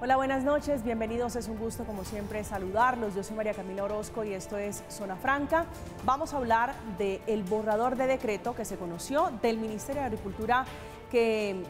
Hola, buenas noches, bienvenidos, es un gusto como siempre saludarlos. Yo soy María Camila Orozco y esto es Zona Franca. Vamos a hablar del borrador de decreto que se conoció del Ministerio de Agricultura que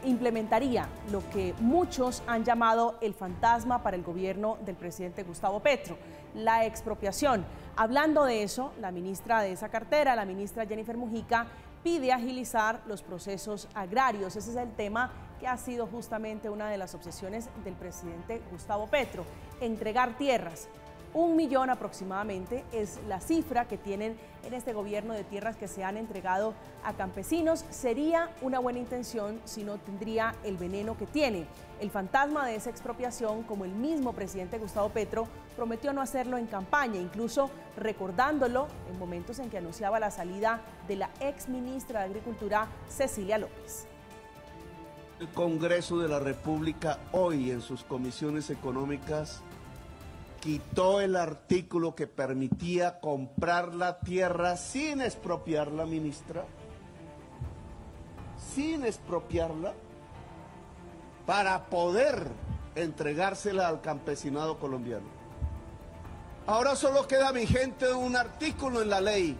implementaría lo que muchos han llamado el fantasma para el gobierno del presidente Gustavo Petro, la expropiación. Hablando de eso, la ministra de esa cartera, la ministra Jennifer Mujica, pide agilizar los procesos agrarios. Ese es el tema que ha sido justamente una de las obsesiones del presidente Gustavo Petro, entregar tierras. 1 millón aproximadamente es la cifra que tienen en este gobierno de tierras que se han entregado a campesinos. Sería una buena intención si no tendría el veneno que tiene. El fantasma de esa expropiación, como el mismo presidente Gustavo Petro prometió no hacerlo en campaña, incluso recordándolo en momentos en que anunciaba la salida de la ex ministra de Agricultura, Cecilia López. El Congreso de la República hoy en sus comisiones económicas quitó el artículo que permitía comprar la tierra sin expropiarla, ministra, sin expropiarla, para poder entregársela al campesinado colombiano. Ahora solo queda vigente un artículo en la ley,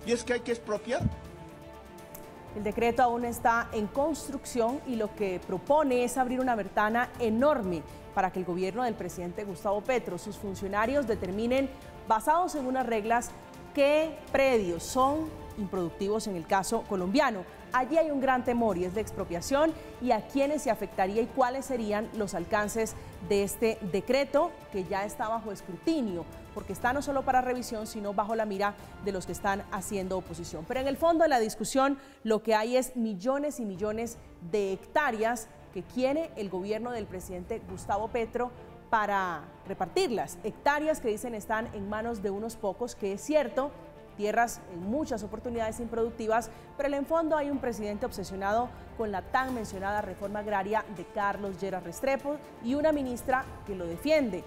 y es que hay que expropiar. El decreto aún está en construcción y lo que propone es abrir una ventana enorme para que el gobierno del presidente Gustavo Petro, sus funcionarios determinen, basados en unas reglas, qué predios son improductivos en el caso colombiano. Allí hay un gran temor y es de expropiación y a quiénes se afectaría y cuáles serían los alcances de este decreto que ya está bajo escrutinio, porque está no solo para revisión, sino bajo la mira de los que están haciendo oposición. Pero en el fondo de la discusión lo que hay es millones y millones de hectáreas que quiere el gobierno del presidente Gustavo Petro para repartirlas. Hectáreas que dicen están en manos de unos pocos, que es cierto, tierras en muchas oportunidades improductivas, pero en el fondo hay un presidente obsesionado con la tan mencionada reforma agraria de Carlos Lleras Restrepo y una ministra que lo defiende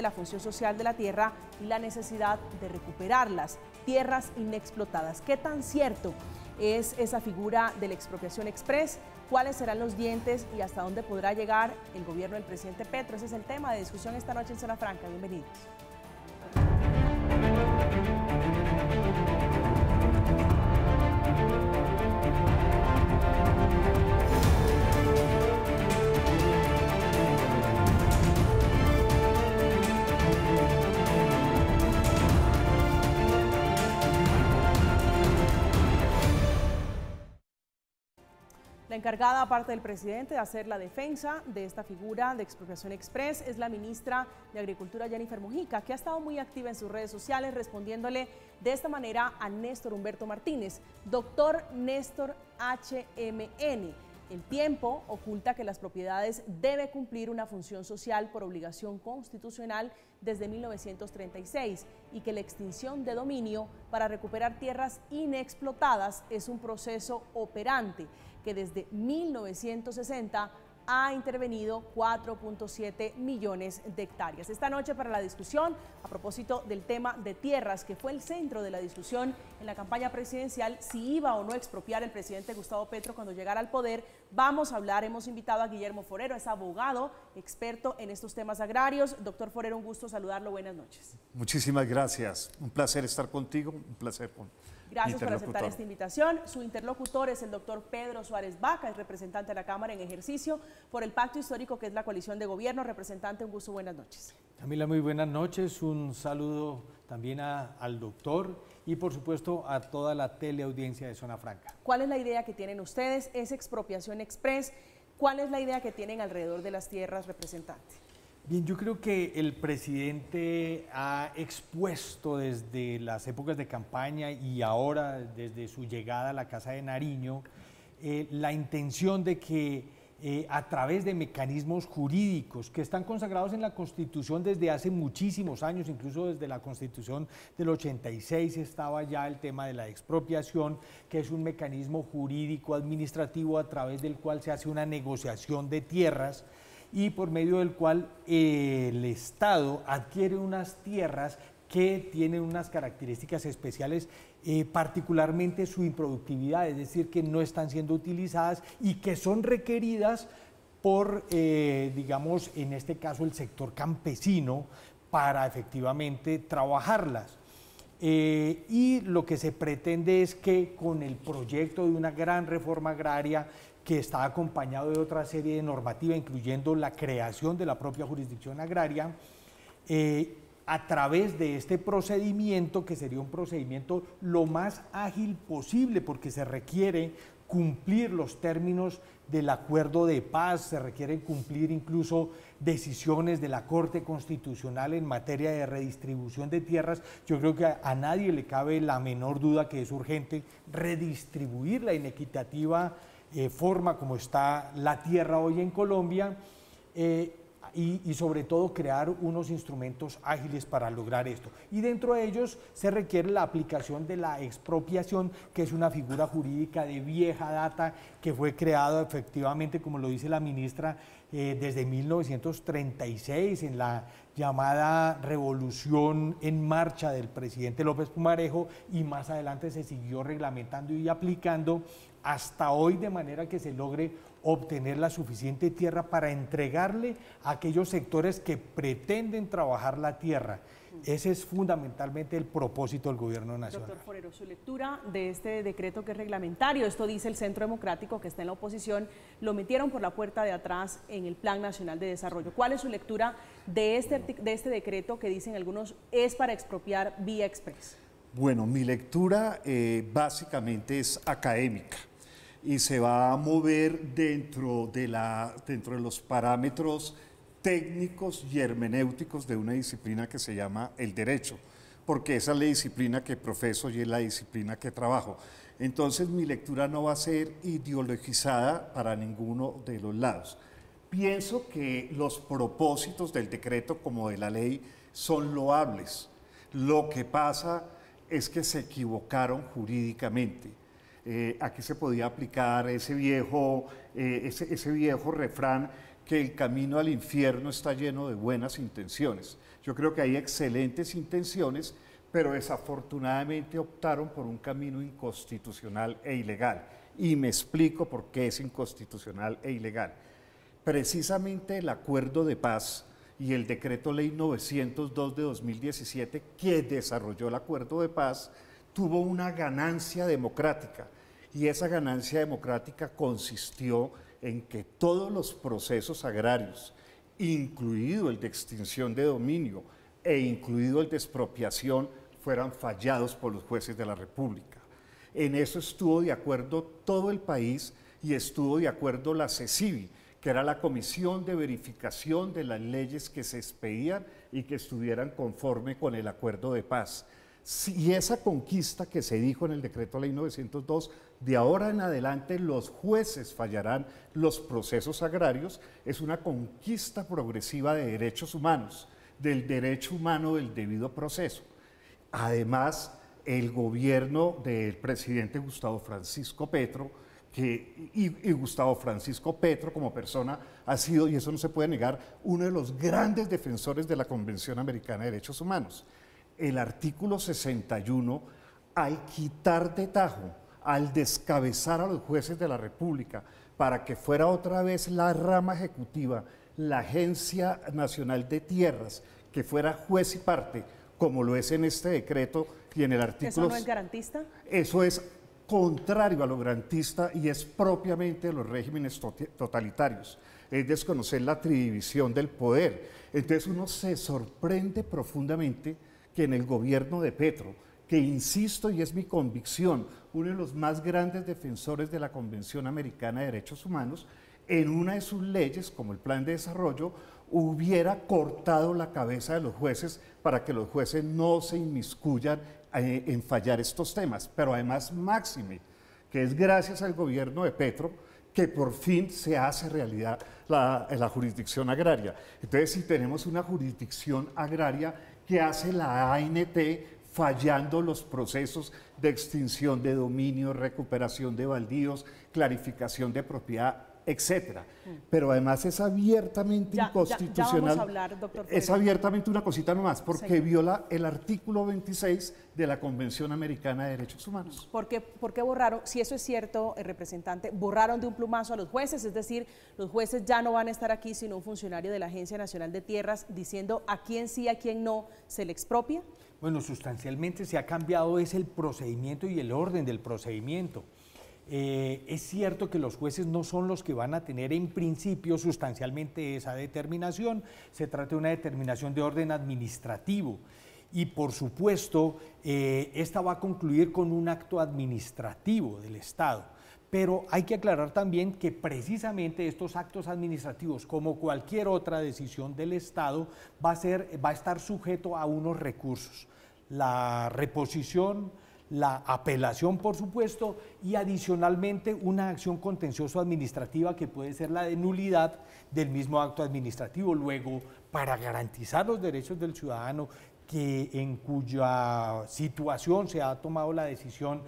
la función social de la tierra y la necesidad de recuperarlas, tierras inexplotadas. ¿Qué tan cierto es esa figura de la expropiación express? ¿Cuáles serán los dientes y hasta dónde podrá llegar el gobierno del presidente Petro? Ese es el tema de discusión esta noche en Zona Franca. Bienvenidos. La encargada, aparte del presidente, de hacer la defensa de esta figura de expropiación express es la ministra de Agricultura, Jennifer Mujica, que ha estado muy activa en sus redes sociales respondiéndole de esta manera a Néstor Humberto Martínez. Doctor Néstor HMN, el tiempo oculta que las propiedades deben cumplir una función social por obligación constitucional desde 1936 y que la extinción de dominio para recuperar tierras inexplotadas es un proceso operante que desde 1960 ha intervenido 4.7 millones de hectáreas. Esta noche para la discusión, a propósito del tema de tierras, que fue el centro de la discusión en la campaña presidencial, si iba o no a expropiar el presidente Gustavo Petro cuando llegara al poder, vamos a hablar, hemos invitado a Guillermo Forero, es abogado, experto en estos temas agrarios. Doctor Forero, un gusto saludarlo, buenas noches. Muchísimas gracias, un placer estar contigo, un placer con Gracias por aceptar esta invitación. Su interlocutor es el doctor Pedro Suárez Vaca, es representante de la Cámara en ejercicio por el Pacto Histórico, que es la coalición de gobierno. Representante, un gusto, buenas noches. Camila, muy buenas noches. Un saludo también al doctor y, por supuesto, a toda la teleaudiencia de Zona Franca. ¿Cuál es la idea que tienen ustedes? ¿Es expropiación express? ¿Cuál es la idea que tienen alrededor de las tierras, representante? Bien, yo creo que el presidente ha expuesto desde las épocas de campaña y ahora desde su llegada a la Casa de Nariño la intención de que a través de mecanismos jurídicos que están consagrados en la Constitución desde hace muchísimos años, incluso desde la Constitución del 86 estaba ya el tema de la expropiación, que es un mecanismo jurídico administrativo a través del cual se hace una negociación de tierras y por medio del cual el Estado adquiere unas tierras que tienen unas características especiales, particularmente su improductividad, es decir, que no están siendo utilizadas y que son requeridas por, digamos, en este caso el sector campesino para efectivamente trabajarlas. Y lo que se pretende es que con el proyecto de una gran reforma agraria que está acompañado de otra serie de normativa, incluyendo la creación de la propia jurisdicción agraria, a través de este procedimiento, que sería un procedimiento lo más ágil posible, porque se requiere cumplir los términos del acuerdo de paz, se requiere cumplir incluso decisiones de la Corte Constitucional en materia de redistribución de tierras. Yo creo que a nadie le cabe la menor duda que es urgente redistribuir la inequitativa forma como está la tierra hoy en Colombia, y sobre todo crear unos instrumentos ágiles para lograr esto. Y dentro de ellos se requiere la aplicación de la expropiación, que es una figura jurídica de vieja data que fue creada efectivamente, como lo dice la ministra, desde 1936 en la llamada Revolución en Marcha del presidente López Pumarejo, y más adelante se siguió reglamentando y aplicando hasta hoy, de manera que se logre obtener la suficiente tierra para entregarle a aquellos sectores que pretenden trabajar la tierra. Ese es fundamentalmente el propósito del gobierno nacional. Doctor Forero, su lectura de este decreto que es reglamentario, esto dice el Centro Democrático que está en la oposición, lo metieron por la puerta de atrás en el Plan Nacional de Desarrollo. ¿Cuál es su lectura de este decreto que dicen algunos es para expropiar vía express? Bueno, mi lectura básicamente es académica y se va a mover dentro de los parámetros técnicos y hermenéuticos de una disciplina que se llama el derecho, porque esa es la disciplina que profeso y es la disciplina que trabajo. Entonces mi lectura no va a ser ideologizada para ninguno de los lados. Pienso que los propósitos del decreto como de la ley son loables. Lo que pasa es que se equivocaron jurídicamente. Aquí se podía aplicar ese viejo refrán que el camino al infierno está lleno de buenas intenciones. Yo creo que hay excelentes intenciones, pero desafortunadamente optaron por un camino inconstitucional e ilegal. Y me explico por qué es inconstitucional e ilegal. Precisamente el acuerdo de paz y el decreto ley 902 de 2017, que desarrolló el acuerdo de paz, tuvo una ganancia democrática, y esa ganancia democrática consistió en que todos los procesos agrarios, incluido el de extinción de dominio e incluido el de expropiación, fueran fallados por los jueces de la República. En eso estuvo de acuerdo todo el país y estuvo de acuerdo la CECIBI, que era la Comisión de Verificación de las Leyes que se expedían y que estuvieran conforme con el acuerdo de paz. Y esa conquista que se dijo en el decreto ley 902, de ahora en adelante los jueces fallarán los procesos agrarios, es una conquista progresiva de derechos humanos, del derecho humano del debido proceso. Además, el gobierno del presidente Gustavo Francisco Petro, y Gustavo Francisco Petro como persona ha sido, y eso no se puede negar, uno de los grandes defensores de la Convención Americana de Derechos Humanos. El artículo 61, al quitar de tajo, al descabezar a los jueces de la República para que fuera otra vez la rama ejecutiva, la Agencia Nacional de Tierras, que fuera juez y parte, como lo es en este decreto y en el artículo... ¿Eso no es garantista? Eso es contrario a lo garantista y es propiamente de los regímenes totalitarios. Es desconocer la tridivisión del poder. Entonces uno se sorprende profundamente que en el gobierno de Petro, que insisto y es mi convicción, uno de los más grandes defensores de la Convención Americana de Derechos Humanos, en una de sus leyes, como el Plan de Desarrollo, hubiera cortado la cabeza de los jueces para que los jueces no se inmiscuyan en fallar estos temas. Pero además, máxime, que es gracias al gobierno de Petro que por fin se hace realidad la jurisdicción agraria. Entonces, si tenemos una jurisdicción agraria que hace la ANT fallando los procesos de extinción de dominio, recuperación de baldíos, clarificación de propiedad, etcétera. Pero además es abiertamente inconstitucional. Ya vamos a hablar, doctor Forero. Es abiertamente una cosita nomás, porque viola el artículo 26 de la Convención Americana de Derechos Humanos. ¿Por qué borraron, si eso es cierto, representante, borraron de un plumazo a los jueces? Es decir, los jueces ya no van a estar aquí, sino un funcionario de la Agencia Nacional de Tierras diciendo a quién sí, a quién no se le expropia. Bueno, sustancialmente se ha cambiado es el procedimiento y el orden del procedimiento. Es cierto que los jueces no son los que van a tener en principio sustancialmente esa determinación, se trata de una determinación de orden administrativo y por supuesto esta va a concluir con un acto administrativo del Estado, pero hay que aclarar también que precisamente estos actos administrativos, como cualquier otra decisión del Estado, va a estar sujeto a unos recursos, la reposición, la apelación, por supuesto, y adicionalmente una acción contencioso administrativa que puede ser la de nulidad del mismo acto administrativo. Luego, para garantizar los derechos del ciudadano en cuya situación se ha tomado la decisión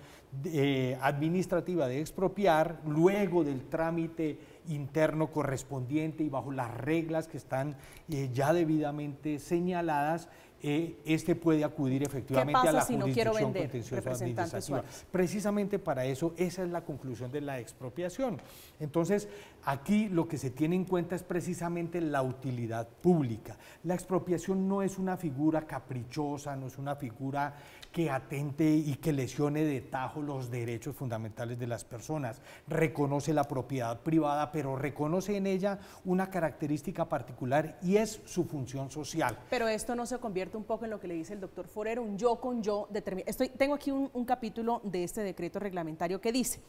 administrativa de expropiar, luego del trámite interno correspondiente y bajo las reglas que están ya debidamente señaladas, este puede acudir efectivamente a la jurisdicción contenciosa administrativa. Precisamente para eso, esa es la conclusión de la expropiación. Entonces, aquí lo que se tiene en cuenta es precisamente la utilidad pública. La expropiación no es una figura caprichosa, no es una figura que atente y que lesione de tajo los derechos fundamentales de las personas. Reconoce la propiedad privada, pero reconoce en ella una característica particular y es su función social. Pero esto no se convierte un poco en lo que le dice el doctor Forero, un yo con yo determinado. Tengo aquí un capítulo de este decreto reglamentario que dice,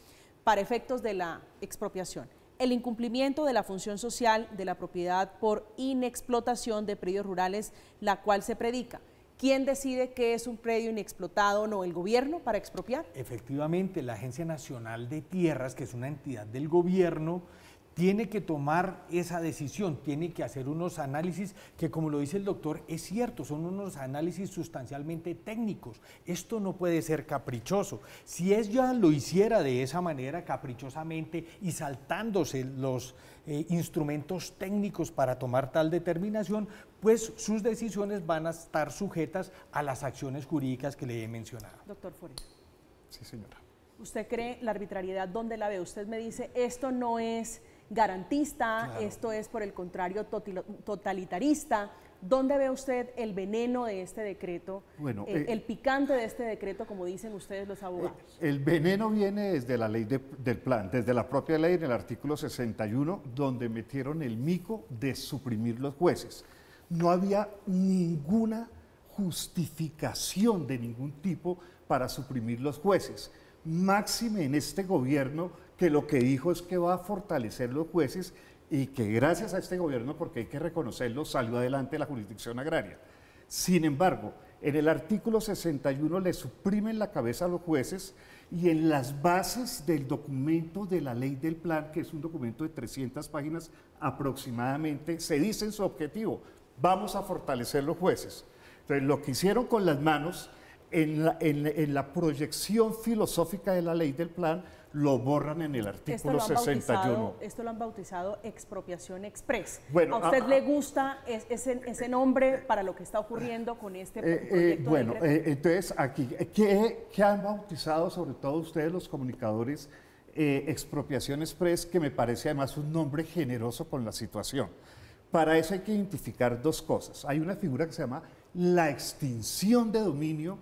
para efectos de la expropiación, el incumplimiento de la función social de la propiedad por inexplotación de predios rurales, la cual se predica. ¿Quién decide qué es un predio inexplotado o no? ¿El gobierno para expropiar? Efectivamente, la Agencia Nacional de Tierras, que es una entidad del gobierno, tiene que tomar esa decisión, tiene que hacer unos análisis que, como lo dice el doctor, es cierto, son unos análisis sustancialmente técnicos. Esto no puede ser caprichoso. Si ella lo hiciera de esa manera, caprichosamente y saltándose los instrumentos técnicos para tomar tal determinación, pues sus decisiones van a estar sujetas a las acciones jurídicas que le he mencionado. Doctor Forero. Sí, señora. ¿Usted cree la arbitrariedad dónde la ve? Usted me dice, esto no es garantista, claro. Esto es por el contrario totalitarista. ¿Dónde ve usted el veneno de este decreto, bueno, el picante de este decreto, como dicen ustedes los abogados? El veneno viene desde la ley del plan, desde la propia ley en el artículo 61, donde metieron el mico de suprimir los jueces. No había ninguna justificación de ningún tipo para suprimir los jueces. Máxime en este gobierno que lo que dijo es que va a fortalecer los jueces y que gracias a este gobierno, porque hay que reconocerlo, salió adelante la jurisdicción agraria. Sin embargo, en el artículo 61 le suprimen la cabeza a los jueces y en las bases del documento de la ley del plan, que es un documento de 300 páginas aproximadamente, se dice en su objetivo, vamos a fortalecer los jueces. Entonces, lo que hicieron con las manos en la proyección filosófica de la ley del plan, lo borran en el artículo 61. Esto lo han bautizado expropiación express. Bueno, ¿a usted le gusta ese nombre para lo que está ocurriendo con este proyecto? Bueno, entonces aquí, ¿qué han bautizado sobre todo ustedes los comunicadores? Expropiación express, que me parece además un nombre generoso con la situación. Para eso hay que identificar dos cosas. Hay una figura que se llama la extinción de dominio,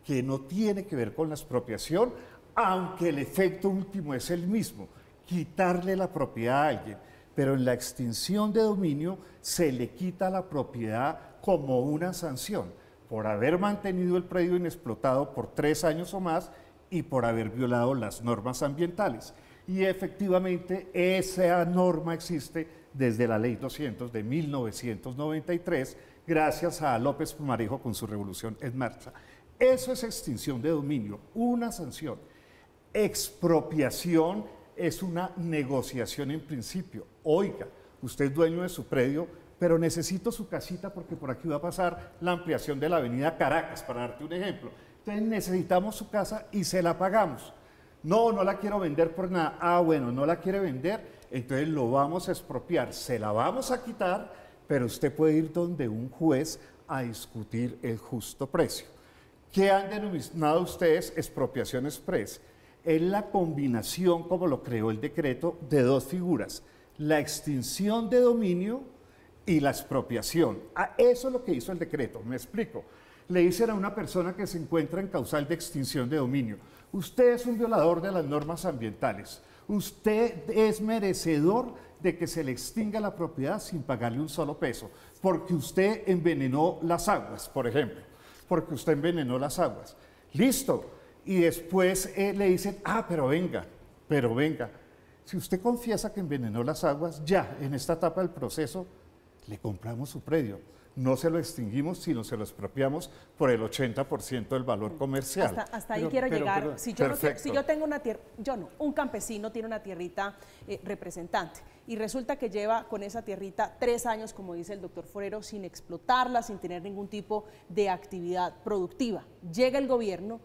que no tiene que ver con la expropiación, aunque el efecto último es el mismo, quitarle la propiedad a alguien. Pero en la extinción de dominio se le quita la propiedad como una sanción por haber mantenido el predio inexplotado por 3 años o más y por haber violado las normas ambientales. Y efectivamente esa norma existe desde la Ley 200 de 1993, gracias a López Pumarejo con su Revolución en Marcha. Eso es extinción de dominio, una sanción. Expropiación es una negociación en principio. Oiga, usted es dueño de su predio, pero necesito su casita porque por aquí va a pasar la ampliación de la avenida Caracas, para darte un ejemplo. Entonces necesitamos su casa y se la pagamos. No, no la quiero vender por nada. Ah, bueno, no la quiere vender, entonces lo vamos a expropiar, se la vamos a quitar, pero usted puede ir donde un juez a discutir el justo precio. ¿Qué han denominado ustedes expropiación express? Es la combinación, como lo creó el decreto, de dos figuras, la extinción de dominio y la expropiación. Eso es lo que hizo el decreto, me explico. Le dicen a una persona que se encuentra en causal de extinción de dominio, usted es un violador de las normas ambientales, usted es merecedor de que se le extinga la propiedad sin pagarle un solo peso, porque usted envenenó las aguas, por ejemplo, porque usted envenenó las aguas. Listo. Y después le dicen, pero venga, si usted confiesa que envenenó las aguas, ya en esta etapa del proceso le compramos su predio. No se lo extinguimos, sino se lo expropiamos por el 80% del valor comercial. Hasta ahí quiero llegar. Si yo tengo una tierra, un campesino tiene una tierrita representante y resulta que lleva con esa tierrita 3 años, como dice el doctor Forero, sin explotarla, sin tener ningún tipo de actividad productiva. Llega el gobierno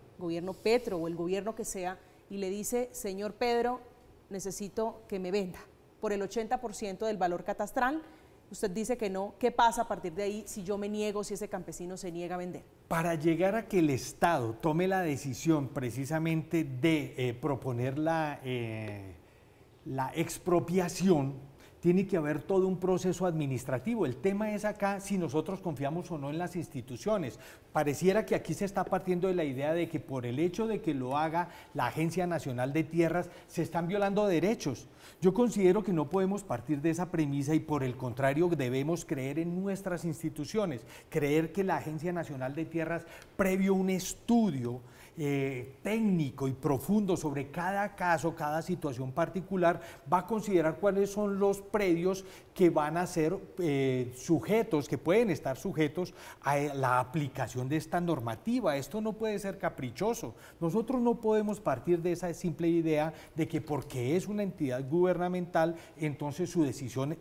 Petro o el gobierno que sea, y le dice, señor Pedro, necesito que me venda por el 80% del valor catastral. Usted dice que no. ¿Qué pasa a partir de ahí si yo me niego, si ese campesino se niega a vender? Para llegar a que el Estado tome la decisión precisamente de proponer la expropiación, tiene que haber todo un proceso administrativo. El tema es acá si nosotros confiamos o no en las instituciones. Pareciera que aquí se está partiendo de la idea de que por el hecho de que lo haga la Agencia Nacional de Tierras se están violando derechos. Yo considero que no podemos partir de esa premisa y por el contrario debemos creer en nuestras instituciones, creer que la Agencia Nacional de Tierras, previo a un estudio técnico y profundo sobre cada caso, cada situación particular, va a considerar cuáles son los predios que van a ser sujetos, que pueden estar sujetos a la aplicación de esta normativa. Esto no puede ser caprichoso. Nosotros no podemos partir de esa simple idea de que porque es una entidad gubernamental, entonces su decisión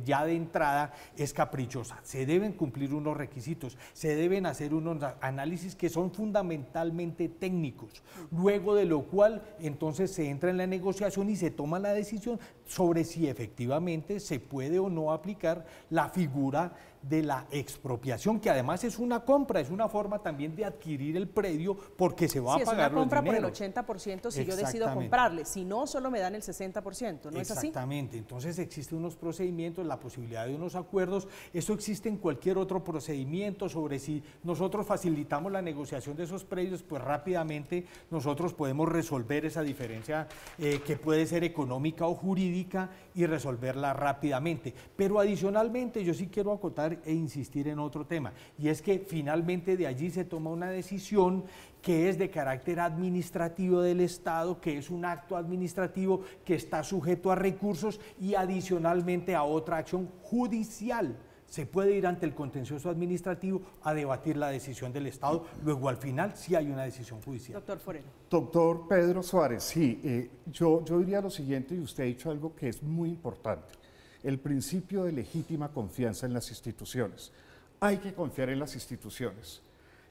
ya de entrada es caprichosa. Se deben cumplir unos requisitos, se deben hacer unos análisis que son fundamentalmente técnicos, luego de lo cual entonces se entra en la negociación y se toma la decisión sobre si efectivamente se puede o no aplicar la figura de la expropiación, que además es una compra, es una forma también de adquirir el predio porque se va a pagar los dineros. Sí, es una compra por el 80% si yo decido comprarle, si no, solo me dan el 60%, ¿no es así? Exactamente, entonces existen unos procedimientos, la posibilidad de unos acuerdos, eso existe en cualquier otro procedimiento sobre si nosotros facilitamos la negociación de esos predios, pues rápidamente nosotros podemos resolver esa diferencia que puede ser económica o jurídica y resolverla rápidamente. Pero adicionalmente yo sí quiero acotar e insistir en otro tema, y es que finalmente de allí se toma una decisión que es de carácter administrativo del Estado, que es un acto administrativo que está sujeto a recursos y adicionalmente a otra acción judicial. Se puede ir ante el contencioso administrativo a debatir la decisión del Estado, luego al final sí hay una decisión judicial. Doctor Forero. Doctor Pedro Suárez, sí, yo diría lo siguiente, y usted ha dicho algo que es muy importante, el principio de legítima confianza en las instituciones. Hay que confiar en las instituciones.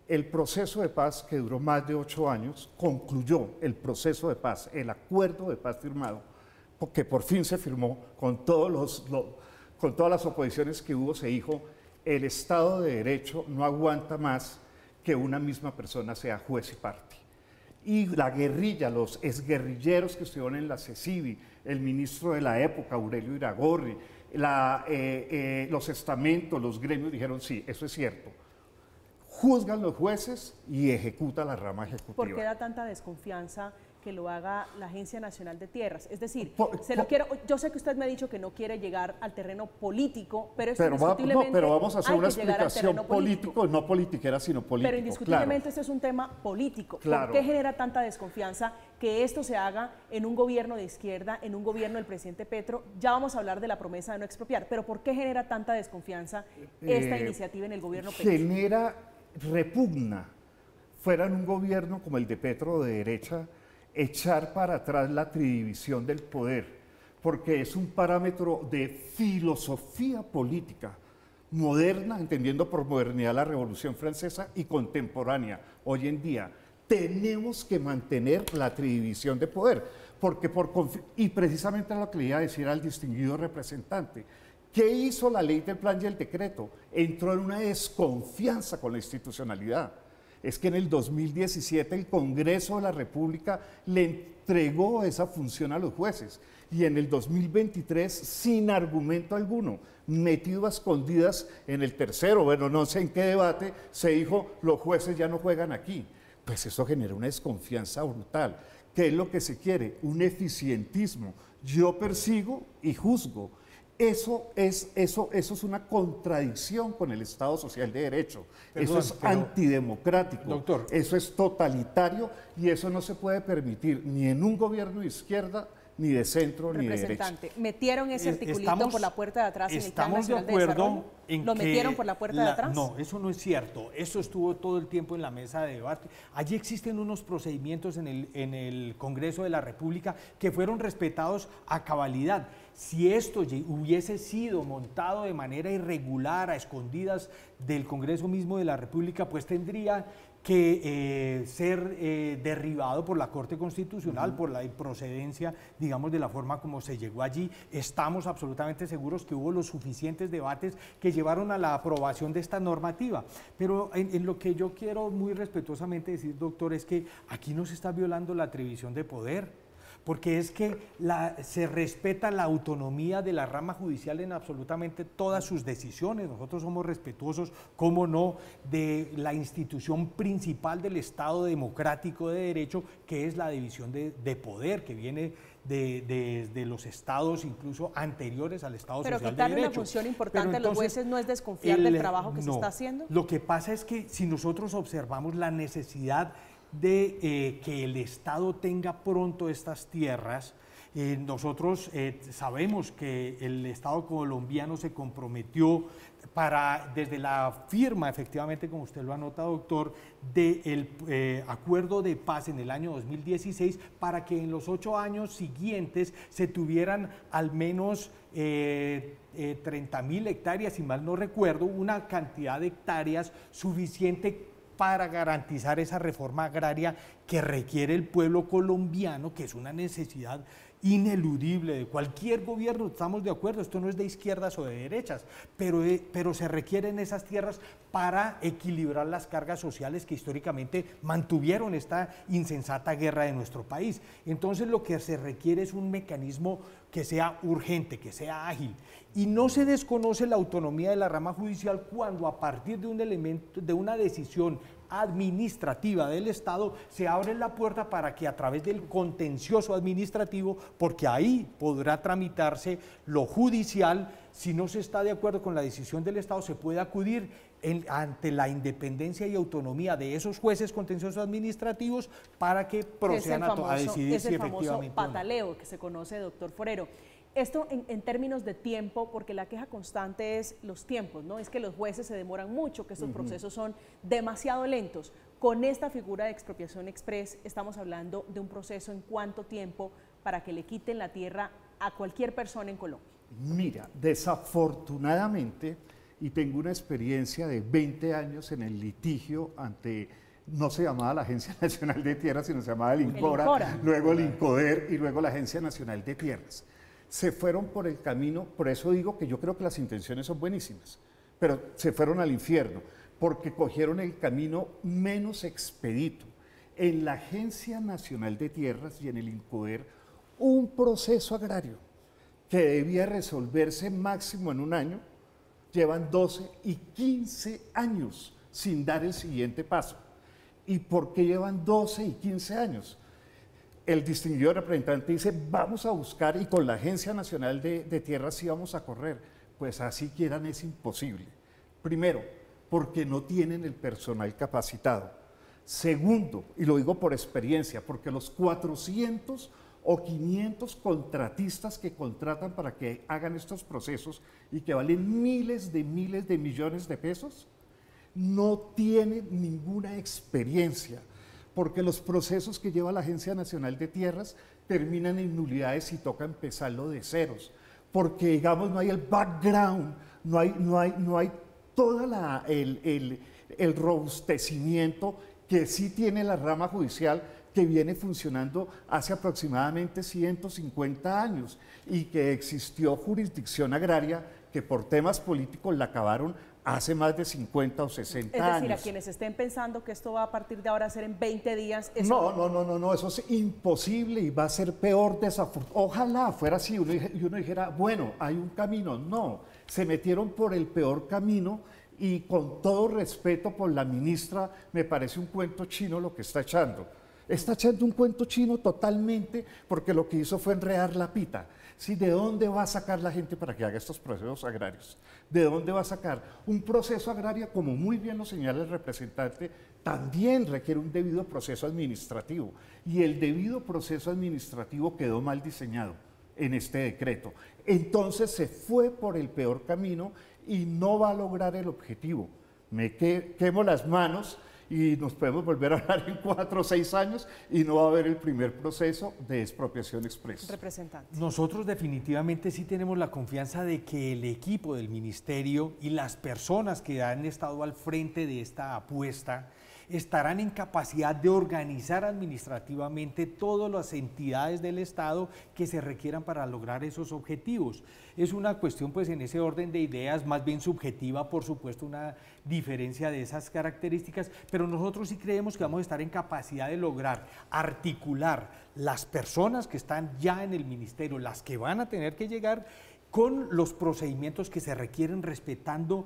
El proceso de paz, que duró más de 8 años, concluyó el proceso de paz, el acuerdo de paz firmado, que por fin se firmó con todas las oposiciones que hubo, se dijo, el Estado de Derecho no aguanta más que una misma persona sea juez y parte. Y la guerrilla, los exguerrilleros que estuvieron en la CECIBI, el ministro de la época, Aurelio Iragorri, los estamentos, los gremios dijeron, sí, eso es cierto. Juzgan los jueces y ejecuta la rama ejecutiva. ¿Por qué da tanta desconfianza que lo haga la Agencia Nacional de Tierras? Es decir, yo sé que usted me ha dicho que no quiere llegar al terreno político, pero pero vamos a hacer una explicación político, no politiquera, sino político. Pero indiscutiblemente este es un tema político. Claro. ¿Por qué genera tanta desconfianza que esto se haga en un gobierno de izquierda, en un gobierno del presidente Petro? Ya vamos a hablar de la promesa de no expropiar, pero ¿por qué genera tanta desconfianza esta iniciativa en el gobierno Petro? Genera repugna, fuera en un gobierno como el de Petro de derecha, echar para atrás la tridivisión del poder, porque es un parámetro de filosofía política moderna, entendiendo por modernidad la Revolución Francesa, y contemporánea, hoy en día. tenemos que mantener la tridivisión de poder, porque y precisamente lo que le iba a decir al distinguido representante, ¿qué hizo la ley del plan y el decreto? Entró en una desconfianza con la institucionalidad. Es que en el 2017 el Congreso de la República le entregó esa función a los jueces y en el 2023, sin argumento alguno, metido a escondidas en el tercero, bueno, no sé en qué debate, se dijo, los jueces ya no juegan aquí. Pues eso genera una desconfianza brutal. ¿Qué es lo que se quiere? Un eficientismo. Yo persigo y juzgo. Eso es una contradicción con el Estado Social de Derecho. Eso es antidemocrático, doctor, eso es totalitario y eso no se puede permitir ni en un gobierno de izquierda, ni de centro, ni de derecha. ¿Metieron ese articulito por la puerta de atrás en el Plan Nacional de Desarrollo? ¿Lo metieron por la puerta de atrás? No, eso no es cierto. Eso estuvo todo el tiempo en la mesa de debate. Allí existen unos procedimientos en el Congreso de la República que fueron respetados a cabalidad. Si esto hubiese sido montado de manera irregular, a escondidas del Congreso mismo de la República, pues tendría que ser derribado por la Corte Constitucional, por la improcedencia, digamos, de la forma como se llegó allí. Estamos absolutamente seguros que hubo los suficientes debates que llevaron a la aprobación de esta normativa. Pero en lo que yo quiero muy respetuosamente decir, doctor, es que aquí no se está violando la atribución de poder, porque es que se respeta la autonomía de la rama judicial en absolutamente todas sus decisiones. Nosotros somos respetuosos, cómo no, de la institución principal del Estado democrático de derecho, que es la división de poder, que viene de los estados incluso anteriores al Estado Social de Derecho. Pero quitarle una función importante a los jueces no es desconfiar del trabajo que se está haciendo. Lo que pasa es que si nosotros observamos la necesidad de que el Estado tenga pronto estas tierras, nosotros sabemos que el Estado colombiano se comprometió desde la firma, efectivamente, como usted lo anota, doctor, del acuerdo de paz en el año 2016, para que en los 8 años siguientes se tuvieran al menos 30.000 hectáreas, si mal no recuerdo, una cantidad de hectáreas suficiente para garantizar esa reforma agraria que requiere el pueblo colombiano, que es una necesidad ineludible de cualquier gobierno. Estamos de acuerdo, esto no es de izquierdas o de derechas, pero se requieren esas tierras para equilibrar las cargas sociales que históricamente mantuvieron esta insensata guerra de nuestro país. Entonces lo que se requiere es un mecanismo que sea urgente, que sea ágil. Y no se desconoce la autonomía de la rama judicial cuando a partir de un elemento, de una decisión administrativa del Estado, se abre la puerta para que a través del contencioso administrativo, porque ahí podrá tramitarse lo judicial, si no se está de acuerdo con la decisión del Estado, se puede acudir ante la independencia y autonomía de esos jueces contenciosos administrativos para que procedan a decidir si efectivamente. Es el famoso pataleo que se conoce, doctor Forero. Esto en términos de tiempo, porque la queja constante es los tiempos, ¿no? Es que los jueces se demoran mucho, que estos procesos son demasiado lentos. Con esta figura de expropiación express estamos hablando de un proceso en cuánto tiempo para que le quiten la tierra a cualquier persona en Colombia. Mira, desafortunadamente, y tengo una experiencia de 20 años en el litigio ante, no se llamaba la Agencia Nacional de Tierras, sino se llamaba el INCORA, luego el INCODER y luego la Agencia Nacional de Tierras. Se fueron por el camino, por eso digo que yo creo que las intenciones son buenísimas, pero se fueron al infierno, porque cogieron el camino menos expedito. En la Agencia Nacional de Tierras y en el INCODER, un proceso agrario que debía resolverse máximo en un año, llevan 12 y 15 años sin dar el siguiente paso. ¿Y por qué llevan 12 y 15 años? El distinguido representante dice, vamos a buscar, y con la Agencia Nacional de Tierras sí vamos a correr. Pues así quieran, es imposible. Primero, porque no tienen el personal capacitado. Segundo, y lo digo por experiencia, porque los 400 o 500 contratistas que contratan para que hagan estos procesos y que valen miles de millones de pesos, no tienen ninguna experiencia, porque los procesos que lleva la Agencia Nacional de Tierras terminan en nulidades y toca empezarlo de ceros, porque digamos no hay el background, no hay todo el robustecimiento que sí tiene la rama judicial que viene funcionando hace aproximadamente 150 años y que existió jurisdicción agraria que por temas políticos la acabaron hace más de 50 o 60 años. Es decir, a quienes estén pensando que esto va a partir de ahora a ser en 20 días... No, eso es imposible y va a ser peor Ojalá fuera así y uno dijera, bueno, hay un camino. No, se metieron por el peor camino y con todo respeto por la ministra, me parece un cuento chino lo que está echando. Está echando un cuento chino totalmente porque lo que hizo fue enredar la pita. ¿Sí? ¿De dónde va a sacar la gente para que haga estos procesos agrarios? ¿De dónde va a sacar? Un proceso agrario, como muy bien lo señala el representante, también requiere un debido proceso administrativo. Y el debido proceso administrativo quedó mal diseñado en este decreto. Entonces se fue por el peor camino y no va a lograr el objetivo. Me quemo las manos y nos podemos volver a hablar en 4 o 6 años y no va a haber el primer proceso de expropiación expresa. Representante. Nosotros definitivamente sí tenemos la confianza de que el equipo del ministerio y las personas que han estado al frente de esta apuesta estarán en capacidad de organizar administrativamente todas las entidades del Estado que se requieran para lograr esos objetivos. Es una cuestión, pues, en ese orden de ideas, más bien subjetiva, por supuesto, una diferencia de esas características, pero nosotros sí creemos que vamos a estar en capacidad de lograr articular las personas que están ya en el ministerio, las que van a tener que llegar, con los procedimientos que se requieren, respetando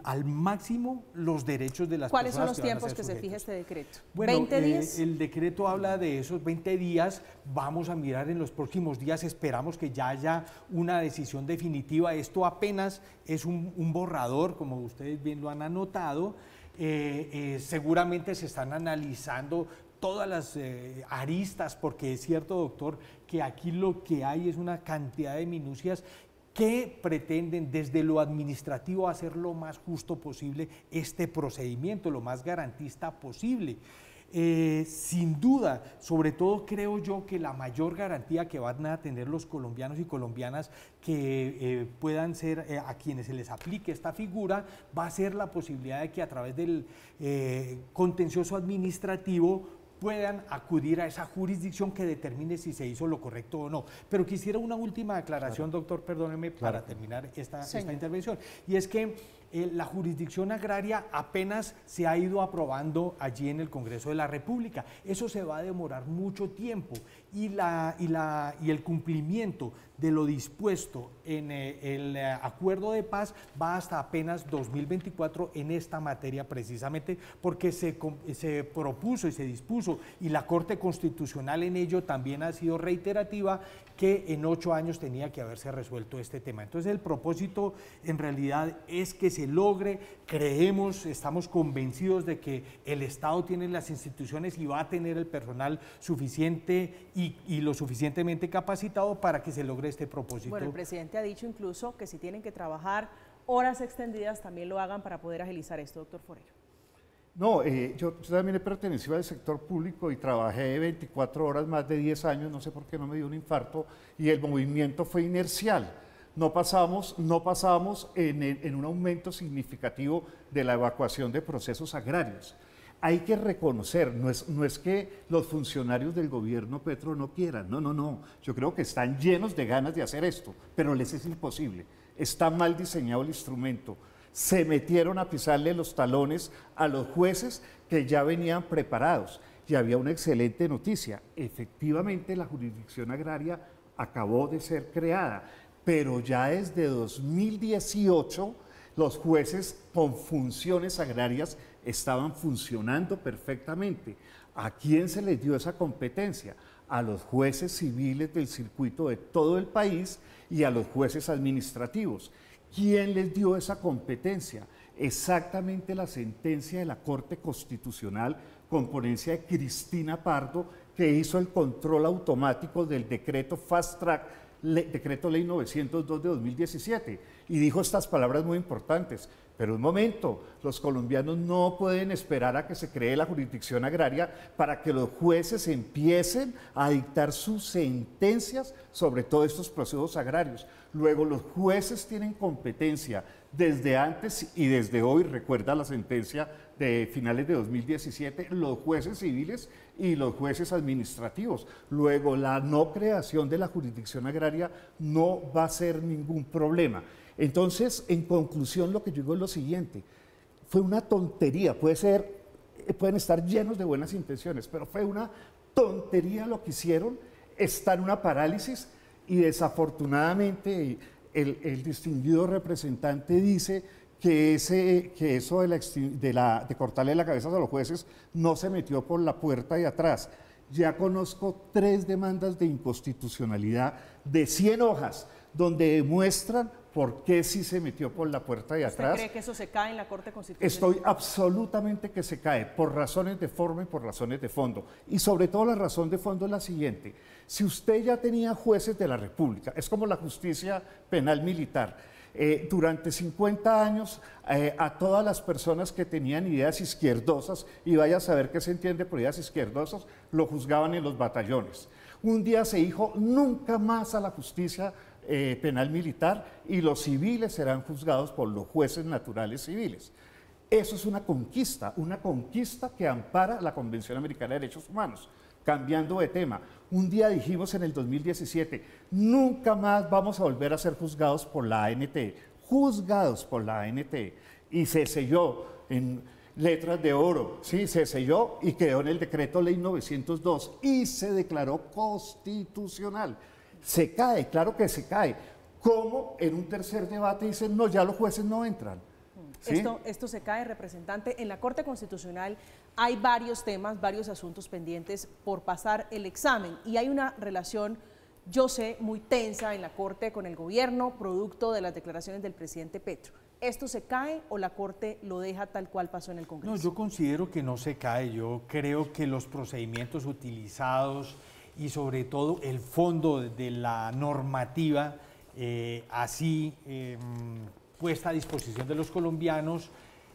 al máximo los derechos de las personas. ¿Cuáles son los tiempos que se fija este decreto? Bueno, ¿20 días? El decreto habla de esos 20 días, vamos a mirar en los próximos días, esperamos que ya haya una decisión definitiva. Esto apenas es un borrador, como ustedes bien lo han anotado, seguramente se están analizando todas las aristas, porque es cierto, doctor, que aquí lo que hay es una cantidad de minucias que pretenden desde lo administrativo hacer lo más justo posible este procedimiento, lo más garantista posible. Sin duda, sobre todo creo yo que la mayor garantía que van a tener los colombianos y colombianas que puedan ser a quienes se les aplique esta figura, va a ser la posibilidad de que a través del contencioso administrativo puedan acudir a esa jurisdicción que determine si se hizo lo correcto o no. Pero quisiera una última aclaración, doctor, perdóneme, para terminar esta intervención, y es que la jurisdicción agraria apenas se ha ido aprobando allí en el Congreso de la República. Eso se va a demorar mucho tiempo y el cumplimiento de lo dispuesto en el acuerdo de paz va hasta apenas 2024 en esta materia, precisamente porque se propuso y se dispuso, y la Corte Constitucional en ello también ha sido reiterativa, que en 8 años tenía que haberse resuelto este tema. Entonces el propósito en realidad es que se logre. Creemos, estamos convencidos de que el Estado tiene las instituciones y va a tener el personal suficiente y lo suficientemente capacitado para que se logre este propósito. Bueno, el presidente ha dicho incluso que si tienen que trabajar horas extendidas también lo hagan para poder agilizar esto, doctor Forero. No, yo también he pertenecido al sector público y trabajé 24 horas más de 10 años, no sé por qué no me dio un infarto, y el movimiento fue inercial. No pasamos en un aumento significativo de la evacuación de procesos agrarios. Hay que reconocer, no es que los funcionarios del gobierno Petro no quieran, no, yo creo que están llenos de ganas de hacer esto, pero les es imposible, está mal diseñado el instrumento. Se metieron a pisarle los talones a los jueces que ya venían preparados. Y había una excelente noticia, efectivamente la jurisdicción agraria acabó de ser creada, pero ya desde 2018 los jueces con funciones agrarias estaban funcionando perfectamente. ¿A quién se les dio esa competencia? A los jueces civiles del circuito de todo el país y a los jueces administrativos. ¿Quién les dio esa competencia? Exactamente la sentencia de la Corte Constitucional con ponencia de Cristina Pardo, que hizo el control automático del decreto Fast Track, decreto ley 902 de 2017, y dijo estas palabras muy importantes: Pero un momento, los colombianos no pueden esperar a que se cree la jurisdicción agraria para que los jueces empiecen a dictar sus sentencias sobre todos estos procesos agrarios. Luego, los jueces tienen competencia desde antes y desde hoy, recuerda la sentencia de finales de 2017, los jueces civiles y los jueces administrativos. Luego, la no creación de la jurisdicción agraria no va a ser ningún problema. Entonces, en conclusión, lo que yo digo es lo siguiente: fue una tontería, pueden estar llenos de buenas intenciones, pero fue una tontería lo que hicieron, está en una parálisis y desafortunadamente el distinguido representante dice que eso de cortarle la cabeza a los jueces no se metió por la puerta de atrás. Ya conozco 3 demandas de inconstitucionalidad de 100 hojas donde demuestran por qué sí se metió por la puerta de atrás. ¿Usted cree que eso se cae en la Corte Constitucional? Estoy absolutamente que se cae, por razones de forma y por razones de fondo. Y sobre todo la razón de fondo es la siguiente: si usted ya tenía jueces de la República, es como la justicia penal militar, durante 50 años a todas las personas que tenían ideas izquierdosas, y vaya a saber qué se entiende por ideas izquierdosas, lo juzgaban en los batallones. Un día se dijo nunca más a la justicia penal militar y los civiles serán juzgados por los jueces naturales civiles. Eso es una conquista que ampara la Convención Americana de Derechos Humanos. Cambiando de tema, un día dijimos en el 2017, nunca más vamos a volver a ser juzgados por la ANT, y se selló en letras de oro, sí, se selló y quedó en el decreto ley 902 y se declaró constitucional. Se cae, claro que se cae. ¿Cómo en un tercer debate dicen, no, ya los jueces no entran? ¿Sí? Esto se cae, representante. En la Corte Constitucional hay varios temas, varios asuntos pendientes por pasar el examen, y hay una relación, yo sé, muy tensa en la Corte con el gobierno, producto de las declaraciones del presidente Petro. ¿Esto se cae o la Corte lo deja tal cual pasó en el Congreso? No, yo considero que no se cae. Yo creo que los procedimientos utilizados y sobre todo el fondo de la normativa así puesta a disposición de los colombianos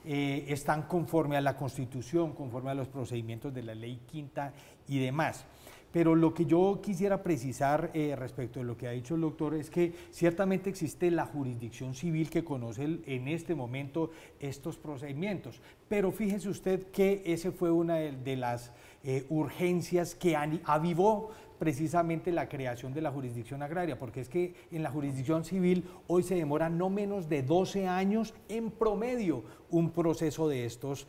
están conforme a la Constitución, conforme a los procedimientos de la Ley Quinta y demás. Pero lo que yo quisiera precisar respecto de lo que ha dicho el doctor es que ciertamente existe la jurisdicción civil que conoce en este momento estos procedimientos, pero fíjese usted que ese fue una de las urgencias que avivó precisamente la creación de la jurisdicción agraria, porque es que en la jurisdicción civil hoy se demora no menos de 12 años en promedio un proceso de estos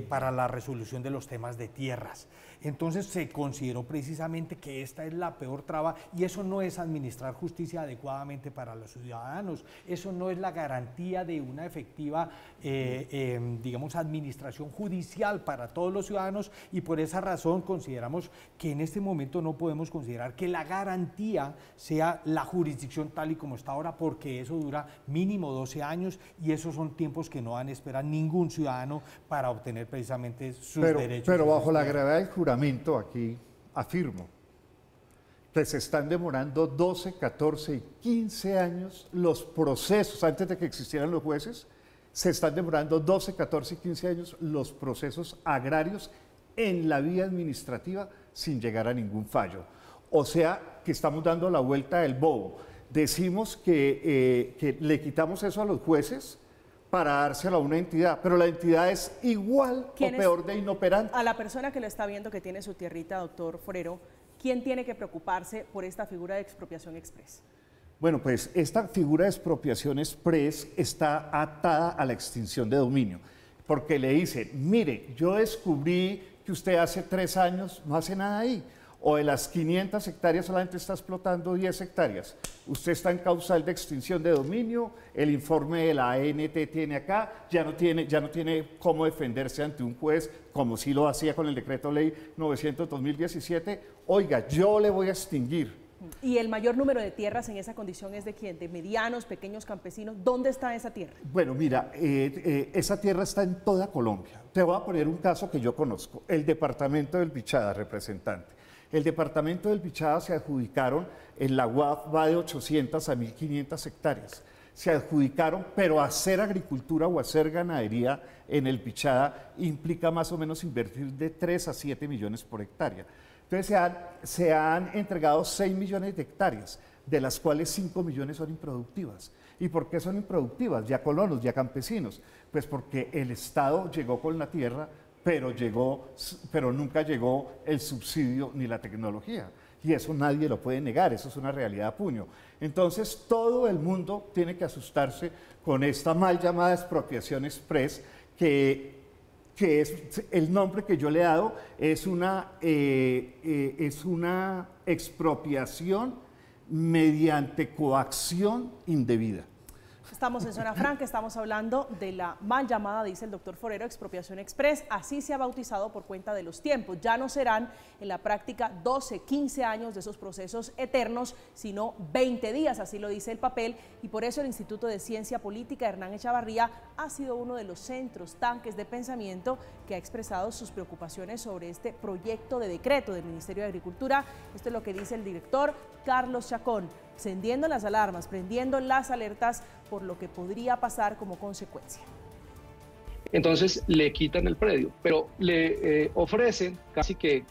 para la resolución de los temas de tierras. Entonces se consideró precisamente que esta es la peor traba, y eso no es administrar justicia adecuadamente para los ciudadanos, eso no es la garantía de una efectiva, digamos, administración judicial para todos los ciudadanos, y por esa razón consideramos que en este momento no podemos considerar que la garantía sea la jurisdicción tal y como está ahora, porque eso dura mínimo 12 años y esos son tiempos que no van a esperar ningún ciudadano para obtener precisamente sus derechos. Pero bajo la gravedad del juramento aquí afirmo que se están demorando 12, 14 y 15 años los procesos, antes de que existieran los jueces, se están demorando 12, 14 y 15 años los procesos agrarios en la vía administrativa sin llegar a ningún fallo. O sea, que estamos dando la vuelta del bobo. Decimos que le quitamos eso a los jueces para dárselo a una entidad, pero la entidad es igual o peor de inoperante. A la persona que lo está viendo, que tiene su tierrita, doctor Forero, ¿quién tiene que preocuparse por esta figura de expropiación express? Bueno, pues esta figura de expropiación express está atada a la extinción de dominio, porque le dice, mire, yo descubrí que usted hace 3 años no hace nada ahí, o de las 500 hectáreas solamente está explotando 10 hectáreas. Usted está en causal de extinción de dominio, el informe de la ANT tiene acá, ya no tiene cómo defenderse ante un juez, como sí lo hacía con el decreto ley 900/2017. Oiga, yo le voy a extinguir. ¿Y el mayor número de tierras en esa condición es de quién? ¿De medianos, pequeños campesinos? ¿Dónde está esa tierra? Bueno, mira, esa tierra está en toda Colombia. Te voy a poner un caso que yo conozco, el departamento del Bichada, representante. El departamento del Bichada se adjudicaron, en la UAF va de 800 a 1.500 hectáreas. se adjudicaron, pero hacer agricultura o hacer ganadería en el Bichada implica más o menos invertir de 3 a 7 millones por hectárea. Entonces se han entregado 6 millones de hectáreas, de las cuales 5 millones son improductivas. ¿Y por qué son improductivas? Ya colonos, ya campesinos. Pues porque el Estado llegó con la tierra, pero nunca llegó el subsidio ni la tecnología. Y eso nadie lo puede negar, eso es una realidad a puño. Entonces todo el mundo tiene que asustarse con esta mal llamada expropiación express, que es el nombre que yo le he dado, es una expropiación mediante coacción indebida. Estamos en Zona Franca, estamos hablando de la mal llamada, dice el doctor Forero, expropiación express. Así se ha bautizado por cuenta de los tiempos. Ya no serán en la práctica 12, 15 años de esos procesos eternos, sino 20 días, así lo dice el papel. Y por eso el Instituto de Ciencia Política Hernán Echavarría ha sido uno de los centros, tanques de pensamiento que ha expresado sus preocupaciones sobre este proyecto de decreto del Ministerio de Agricultura. Esto es lo que dice el director Carlos Chacón, encendiendo las alarmas, prendiendo las alertas por lo que podría pasar como consecuencia. Entonces le quitan el predio, pero le ofrecen, casi que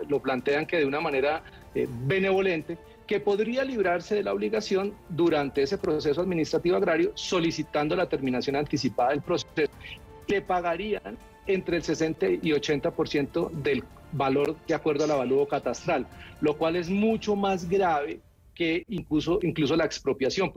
lo plantean que de una manera benevolente, que podría librarse de la obligación durante ese proceso administrativo agrario solicitando la terminación anticipada del proceso. Le pagarían entre el 60 y 80% del valor de acuerdo al avalúo catastral, lo cual es mucho más grave que incluso la expropiación.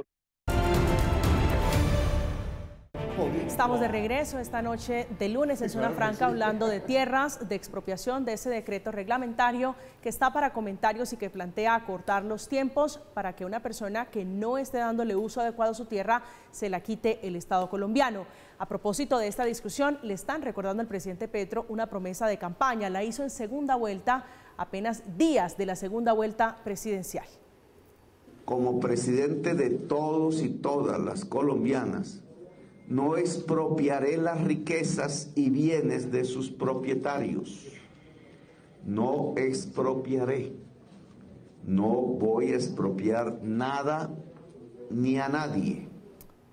Estamos de regreso esta noche de lunes en Zona Franca hablando de tierras, de expropiación, de ese decreto reglamentario que está para comentarios y que plantea acortar los tiempos para que una persona que no esté dándole uso adecuado a su tierra se la quite el Estado colombiano. A propósito de esta discusión, le están recordando al presidente Petro una promesa de campaña. La hizo en segunda vuelta, apenas días de la segunda vuelta presidencial. Como presidente de todos y todas las colombianas, no expropiaré las riquezas y bienes de sus propietarios. No expropiaré. No voy a expropiar nada ni a nadie.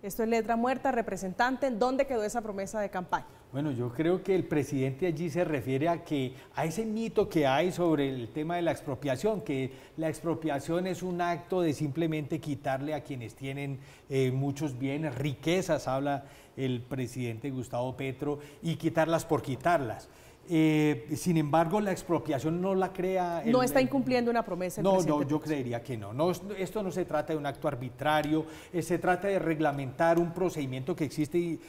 Esto es letra muerta, representante. ¿En dónde quedó esa promesa de campaña? Bueno, yo creo que el presidente allí se refiere a ese mito que hay sobre el tema de la expropiación, que la expropiación es un acto de simplemente quitarle a quienes tienen muchos bienes, riquezas, habla el presidente Gustavo Petro, y quitarlas por quitarlas. Sin embargo, la expropiación no la crea... No está incumpliendo una promesa. No, yo creería que no. Esto no se trata de un acto arbitrario, se trata de reglamentar un procedimiento que existe, y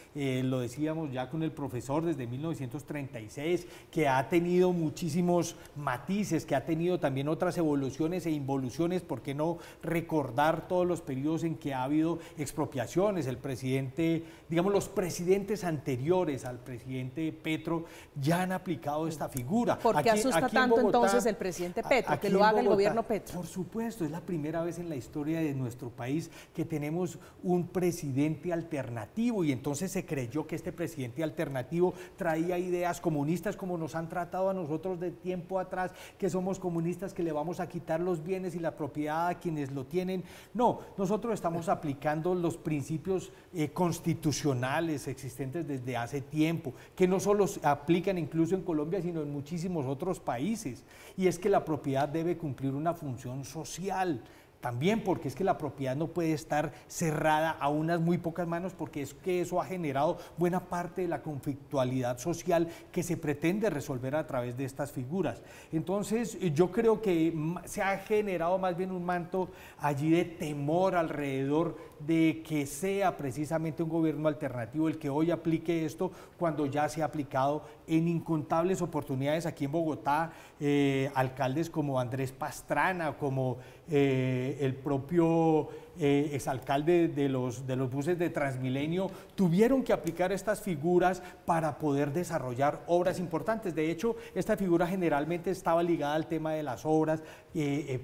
lo decíamos ya con el profesor desde 1936, que ha tenido muchísimos matices, que ha tenido también otras evoluciones e involuciones. ¿Por qué no recordar todos los periodos en que ha habido expropiaciones? El presidente, digamos, los presidentes anteriores al presidente Petro ya han aplicado esta figura. ¿Por qué asusta tanto Bogotá, entonces el presidente Petro, que lo haga el gobierno Petro? Por supuesto, es la primera vez en la historia de nuestro país que tenemos un presidente alternativo, y entonces se creyó que este presidente alternativo traía ideas comunistas, como nos han tratado a nosotros de tiempo atrás, que somos comunistas, que le vamos a quitar los bienes y la propiedad a quienes lo tienen. No, nosotros estamos aplicando los principios constitucionales existentes desde hace tiempo, que no solo se aplican incluso en Colombia, sino en muchísimos otros países, y es que la propiedad debe cumplir una función social. También porque es que la propiedad no puede estar cerrada a unas muy pocas manos, porque es que eso ha generado buena parte de la conflictualidad social que se pretende resolver a través de estas figuras. Entonces yo creo que se ha generado más bien un manto allí de temor alrededor de que sea precisamente un gobierno alternativo el que hoy aplique esto, cuando ya se ha aplicado en incontables oportunidades aquí en Bogotá. Alcaldes como Andrés Pastrana, como el propio exalcalde de los buses de Transmilenio, tuvieron que aplicar estas figuras para poder desarrollar obras importantes. De hecho, esta figura generalmente estaba ligada al tema de las obras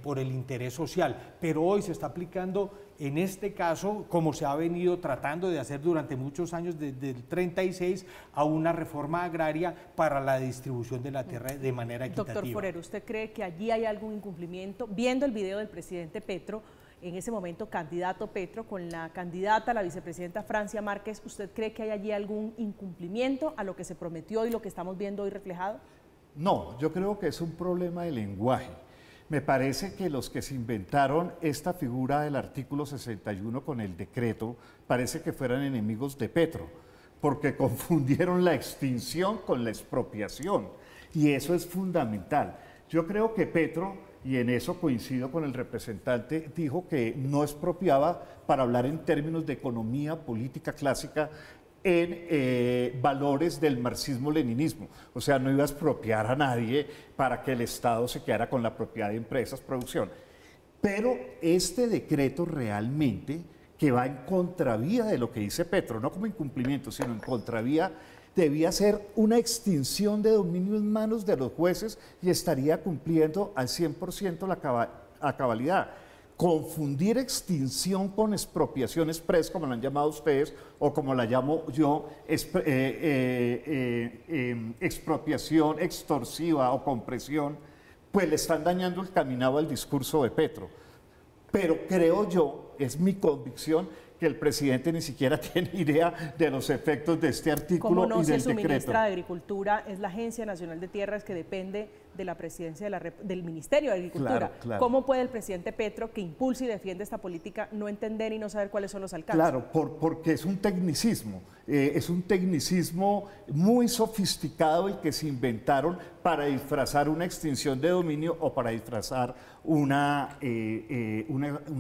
por el interés social, pero hoy se está aplicando en este caso, como se ha venido tratando de hacer durante muchos años, desde el 36, a una reforma agraria para la distribución de la tierra de manera equitativa. Doctor Forero, ¿usted cree que allí hay algún incumplimiento? Viendo el video del presidente Petro, en ese momento candidato Petro, con la candidata, la vicepresidenta Francia Márquez. ¿Usted cree que hay allí algún incumplimiento a lo que se prometió y lo que estamos viendo hoy reflejado? No, yo creo que es un problema de lenguaje. Me parece que los que se inventaron esta figura del artículo 61 con el decreto parece que fueran enemigos de Petro, porque confundieron la extinción con la expropiación, y eso es fundamental. Yo creo que Petro, y en eso coincido con el representante, dijo que no expropiaba para hablar en términos de economía política clásica, en valores del marxismo-leninismo. O sea, no iba a expropiar a nadie para que el Estado se quedara con la propiedad de empresas, producción. Pero este decreto realmente, que va en contravía de lo que dice Petro, no como incumplimiento, sino en contravía, debía ser una extinción de dominio en manos de los jueces y estaría cumpliendo al 100% la cabalidad. Confundir extinción con expropiación express, como la han llamado ustedes, o como la llamo yo, expropiación extorsiva o compresión, pues le están dañando el caminado al discurso de Petro. Pero creo yo, es mi convicción, que el presidente ni siquiera tiene idea de los efectos de este artículo ¿Cómo no, y si del su decreto? ministra de Agricultura es la Agencia Nacional de Tierras que depende de la presidencia del Ministerio de Agricultura? Claro, claro. ¿Cómo puede el presidente Petro, que impulsa y defiende esta política, no entender y no saber cuáles son los alcances? Claro, porque es un tecnicismo muy sofisticado el que se inventaron para disfrazar una extinción de dominio o para disfrazar una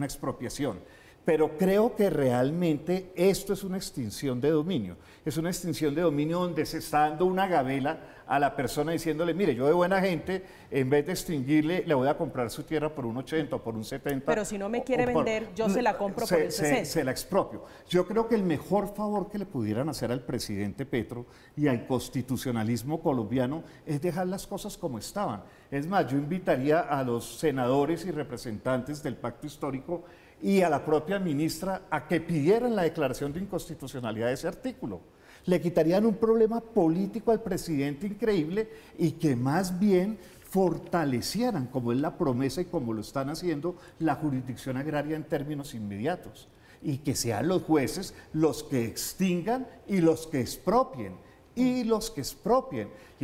expropiación. Pero creo que realmente esto es una extinción de dominio. Es una extinción de dominio donde se está dando una gabela a la persona diciéndole, mire, yo de buena gente, en vez de extinguirle, le voy a comprar su tierra por un 80 o por un 70. Pero si no me quiere vender, yo se la compro por el 60. Se la expropio. Yo creo que el mejor favor que le pudieran hacer al presidente Petro y al constitucionalismo colombiano es dejar las cosas como estaban. Es más, yo invitaría a los senadores y representantes del pacto histórico y a la propia ministra a que pidieran la declaración de inconstitucionalidad de ese artículo. Le quitarían un problema político al presidente increíble y que más bien fortalecieran, como es la promesa y como lo están haciendo, la jurisdicción agraria en términos inmediatos. Y que sean los jueces los que extingan y los que expropien. Y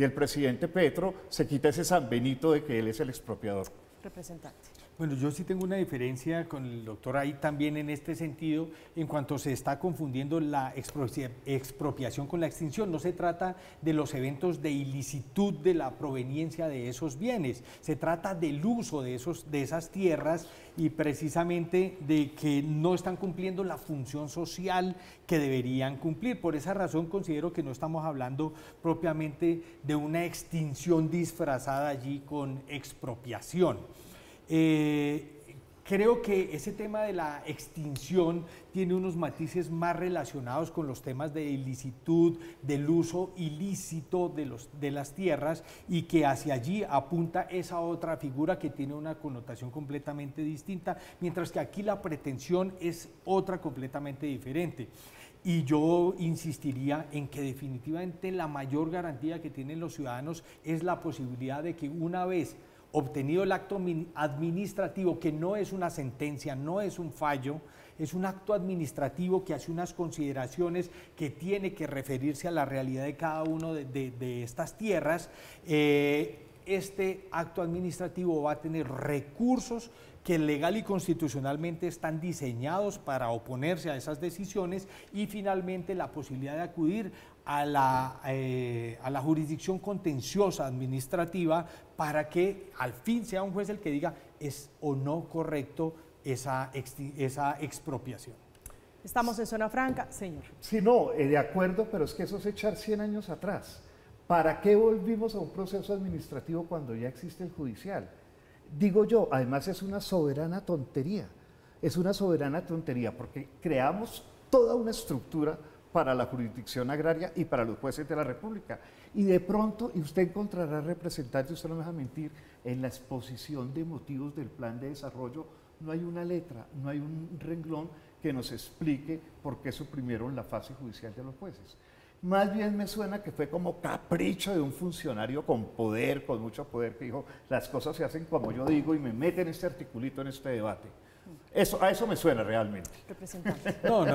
el presidente Petro se quita ese San Benito de que él es el expropiador. Representante. Bueno, yo sí tengo una diferencia con el doctor ahí también en este sentido, en cuanto se está confundiendo la expropiación con la extinción. No se trata de los eventos de ilicitud de la proveniencia de esos bienes, se trata del uso de esas tierras y precisamente de que no están cumpliendo la función social que deberían cumplir. Por esa razón considero que no estamos hablando propiamente de una extinción disfrazada allí con expropiación. Creo que ese tema de la extinción tiene unos matices más relacionados con los temas de ilicitud, del uso ilícito de las tierras y que hacia allí apunta esa otra figura que tiene una connotación completamente distinta, mientras que aquí la pretensión es otra completamente diferente. Y yo insistiría en que definitivamente la mayor garantía que tienen los ciudadanos es la posibilidad de que una vez obtenido el acto administrativo, que no es una sentencia, no es un fallo, es un acto administrativo que hace unas consideraciones que tiene que referirse a la realidad de cada uno de estas tierras, este acto administrativo va a tener recursos que legal y constitucionalmente están diseñados para oponerse a esas decisiones y finalmente la posibilidad de acudir a la jurisdicción contenciosa administrativa para que al fin sea un juez el que diga es o no correcto esa expropiación. Estamos en zona franca, señor. Sí, no, de acuerdo, pero es que eso es echar 100 años atrás. ¿Para qué volvimos a un proceso administrativo cuando ya existe el judicial? Digo yo, además es una soberana tontería, porque creamos toda una estructura para la jurisdicción agraria y para los jueces de la República. Y de pronto, y usted encontrará representantes, usted no me deja mentir, en la exposición de motivos del plan de desarrollo no hay una letra, no hay un renglón que nos explique por qué suprimieron la fase judicial de los jueces. Más bien me suena que fue como capricho de un funcionario con poder, con mucho poder, que dijo, las cosas se hacen como yo digo y me meten este articulito en este debate. A eso me suena realmente. Representante. No.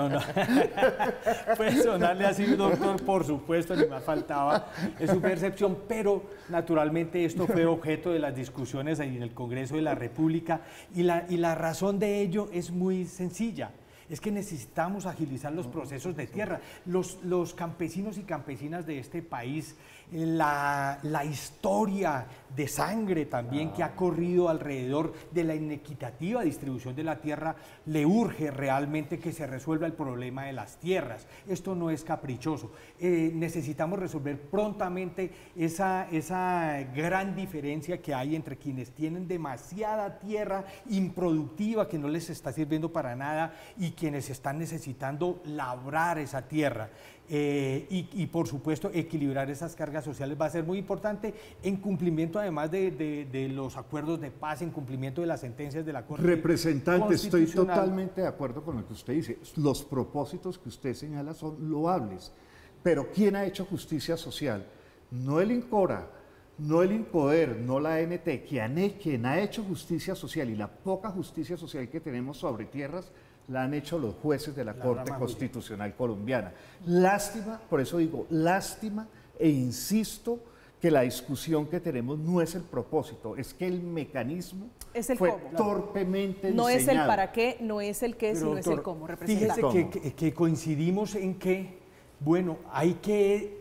Puede sonarle así, doctor, por supuesto, ni más faltaba, es su percepción, pero naturalmente esto fue objeto de las discusiones en el Congreso de la República y la razón de ello es muy sencilla. Es que necesitamos agilizar los procesos de tierra. Los campesinos y campesinas de este país, la historia de sangre también que ha corrido alrededor de la inequitativa distribución de la tierra, le urge realmente que se resuelva el problema de las tierras. Esto no es caprichoso. Necesitamos resolver prontamente esa gran diferencia que hay entre quienes tienen demasiada tierra improductiva que no les está sirviendo para nada y quienes están necesitando labrar esa tierra. Y por supuesto equilibrar esas cargas sociales va a ser muy importante en cumplimiento además de los acuerdos de paz, en cumplimiento de las sentencias de la Corte Representante, estoy Constitucional. totalmente de acuerdo con lo que usted dice. Los propósitos que usted señala son loables, pero ¿quién ha hecho justicia social? No el INCORA, no el INPODER, no la ANT, quien ha hecho justicia social y la poca justicia social que tenemos sobre tierras la han hecho los jueces de la Corte Constitucional colombiana. Lástima, por eso digo, lástima e insisto que la discusión que tenemos no es el propósito, es que el mecanismo fue torpemente diseñado. No es el para qué, no es el qué, sino doctor, es el cómo. Representante. Fíjese que coincidimos en que, bueno, hay que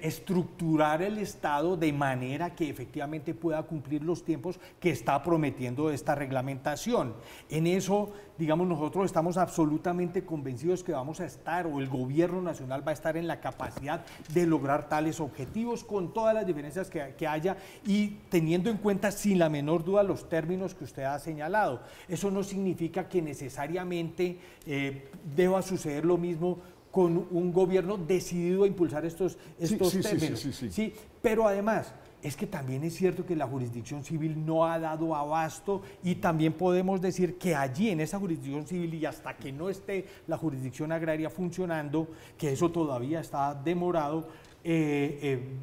estructurar el Estado de manera que efectivamente pueda cumplir los tiempos que está prometiendo esta reglamentación. En eso, digamos, nosotros estamos absolutamente convencidos que vamos a estar, o el gobierno nacional va a estar en la capacidad de lograr tales objetivos con todas las diferencias que haya y teniendo en cuenta sin la menor duda los términos que usted ha señalado. Eso no significa que necesariamente deba suceder lo mismo con un gobierno decidido a impulsar estos términos. Sí, pero además es que también es cierto que la jurisdicción civil no ha dado abasto y también podemos decir que allí en esa jurisdicción civil y hasta que no esté la jurisdicción agraria funcionando, que eso todavía está demorado,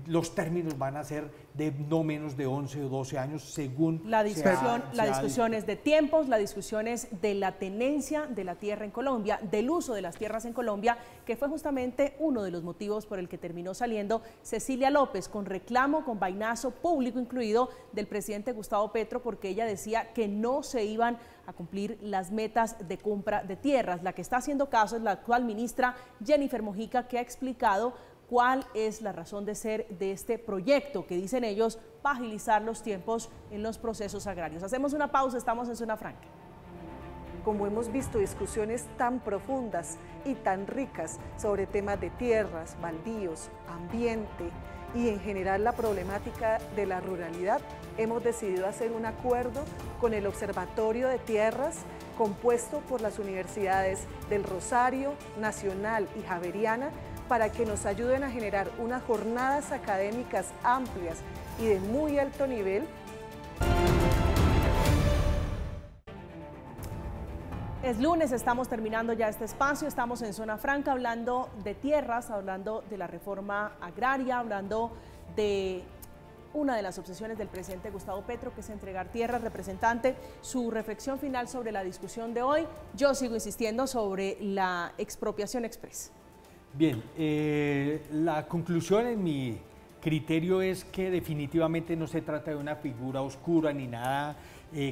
los términos van a ser de no menos de 11 o 12 años según la discusión es de tiempos, la discusión es de la tenencia de la tierra en Colombia, del uso de las tierras en Colombia, que fue justamente uno de los motivos por el que terminó saliendo Cecilia López con reclamo, con vainazo público incluido del presidente Gustavo Petro, porque ella decía que no se iban a cumplir las metas de compra de tierras. La que está haciendo caso es la actual ministra Jennifer Mojica, que ha explicado cuál es la razón de ser de este proyecto que dicen ellos va a agilizar los tiempos en los procesos agrarios. Hacemos una pausa, estamos en Zona Franca. Como hemos visto discusiones tan profundas y tan ricas sobre temas de tierras, baldíos, ambiente y en general la problemática de la ruralidad, hemos decidido hacer un acuerdo con el Observatorio de Tierras compuesto por las universidades del Rosario, Nacional y Javeriana para que nos ayuden a generar unas jornadas académicas amplias y de muy alto nivel. Es lunes, estamos terminando ya este espacio, estamos en Zona Franca hablando de tierras, hablando de la reforma agraria, hablando de una de las obsesiones del presidente Gustavo Petro, que es entregar tierras. Representante, su reflexión final sobre la discusión de hoy. Yo sigo insistiendo sobre la expropiación express. Bien, la conclusión en mi criterio es que definitivamente no se trata de una figura oscura ni nada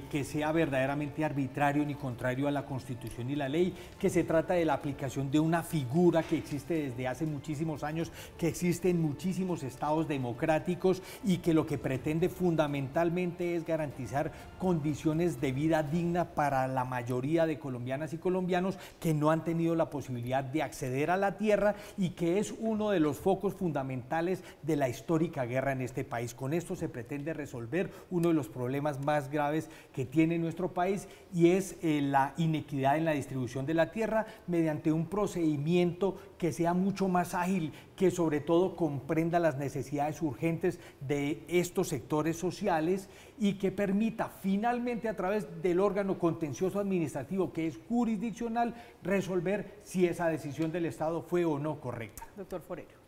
que sea verdaderamente arbitrario ni contrario a la Constitución y la ley, que se trata de la aplicación de una figura que existe desde hace muchísimos años, que existe en muchísimos estados democráticos y que lo que pretende fundamentalmente es garantizar condiciones de vida digna para la mayoría de colombianas y colombianos que no han tenido la posibilidad de acceder a la tierra y que es uno de los focos fundamentales de la histórica guerra en este país. Con esto se pretende resolver uno de los problemas más graves que tiene nuestro país y es la inequidad en la distribución de la tierra mediante un procedimiento que sea mucho más ágil, que sobre todo comprenda las necesidades urgentes de estos sectores sociales y que permita finalmente a través del órgano contencioso administrativo que es jurisdiccional resolver si esa decisión del Estado fue o no correcta. Doctor Forero.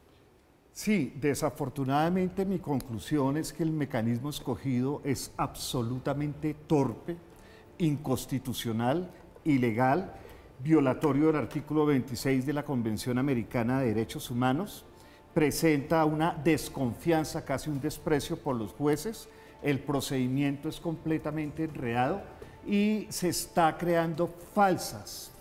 Sí, desafortunadamente mi conclusión es que el mecanismo escogido es absolutamente torpe, inconstitucional, ilegal, violatorio del artículo 26 de la Convención Americana de Derechos Humanos, presenta una desconfianza, casi un desprecio por los jueces, el procedimiento es completamente enredado y se está creando falsas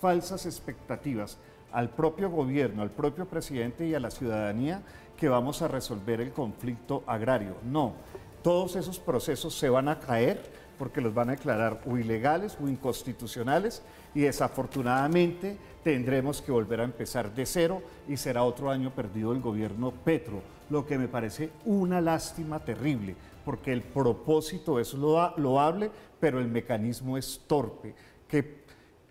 expectativas al propio gobierno, al propio presidente y a la ciudadanía que vamos a resolver el conflicto agrario. No, todos esos procesos se van a caer porque los van a declarar o ilegales o inconstitucionales y desafortunadamente tendremos que volver a empezar de cero y será otro año perdido el gobierno Petro, lo que me parece una lástima terrible, porque el propósito es loable, pero el mecanismo es torpe.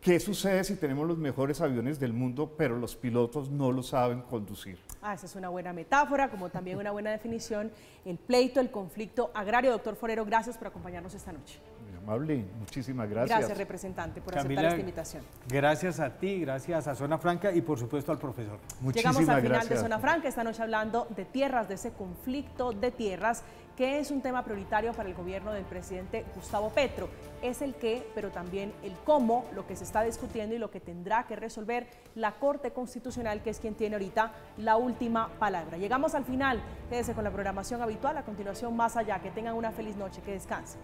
¿Qué sucede si tenemos los mejores aviones del mundo, pero los pilotos no lo saben conducir? Esa es una buena metáfora, como también una buena definición, el pleito, el conflicto agrario. Doctor Forero, gracias por acompañarnos esta noche. Muy amable, muchísimas gracias. Gracias, representante, por Camila, aceptar esta invitación. Gracias a ti, gracias a Zona Franca y por supuesto al profesor. Muchísimas Llegamos al final gracias. de Zona Franca, esta noche hablando de tierras, de ese conflicto de tierras, que es un tema prioritario para el gobierno del presidente Gustavo Petro. Es el qué, pero también el cómo, lo que se está discutiendo y lo que tendrá que resolver la Corte Constitucional, que es quien tiene ahorita la última palabra. Llegamos al final, quédese con la programación habitual, a continuación Más Allá, que tengan una feliz noche, que descansen.